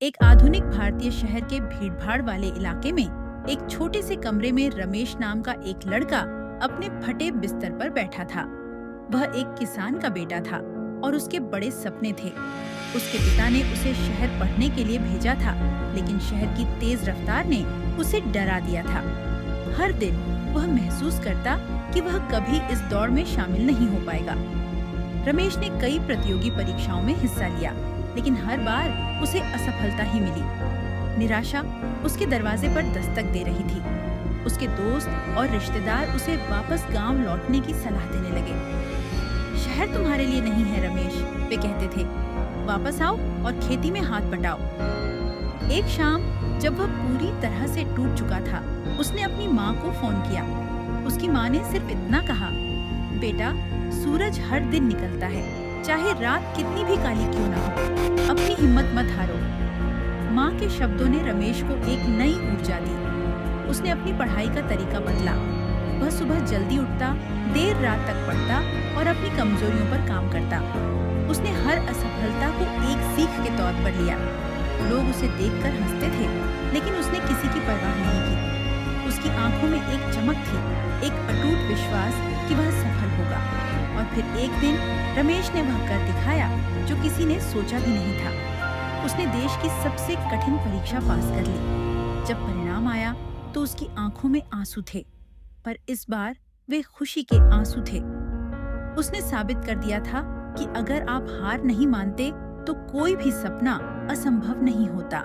एक आधुनिक भारतीय शहर के भीड़भाड़ वाले इलाके में एक छोटे से कमरे में रमेश नाम का एक लड़का अपने फटे बिस्तर पर बैठा था। वह एक किसान का बेटा था और उसके बड़े सपने थे। उसके पिता ने उसे शहर पढ़ने के लिए भेजा था, लेकिन शहर की तेज रफ्तार ने उसे डरा दिया था। हर दिन वह महसूस करता कि वह कभी इस दौड़ में शामिल नहीं हो पाएगा। रमेश ने कई प्रतियोगी परीक्षाओं में हिस्सा लिया, लेकिन हर बार उसे असफलता ही मिली। निराशा उसके दरवाजे पर दस्तक दे रही थी। उसके दोस्त और रिश्तेदार उसे वापस गांव लौटने की सलाह देने लगे। शहर तुम्हारे लिए नहीं है रमेश, वे कहते थे। वापस आओ और खेती में हाथ बटाओ। एक शाम जब वह पूरी तरह से टूट चुका था, उसने अपनी माँ को फोन किया। उसकी माँ ने सिर्फ इतना कहा, बेटा, सूरज हर दिन निकलता है, चाहे रात कितनी भी काली क्यों ना हो, अपनी हिम्मत मत हारो। माँ के शब्दों ने रमेश को एक नई ऊर्जा दी। उसने अपनी पढ़ाई का तरीका बदला। वह सुबह जल्दी उठता, देर रात तक पढ़ता और अपनी कमजोरियों पर काम करता। उसने हर असफलता को एक सीख के तौर पर लिया। लोग उसे देखकर हंसते थे, लेकिन उसने किसी की परवाह नहीं की। उसकी आंखों में एक चमक थी, एक अटूट विश्वास कि वह सफल होगा। और फिर एक दिन रमेश ने वह कर दिखाया जो किसी ने सोचा भी नहीं था। उसने देश की सबसे कठिन परीक्षा पास कर ली। जब परिणाम आया तो उसकी आंखों में आंसू थे, पर इस बार वे खुशी के आंसू थे। उसने साबित कर दिया था कि अगर आप हार नहीं मानते तो कोई भी सपना असंभव नहीं होता।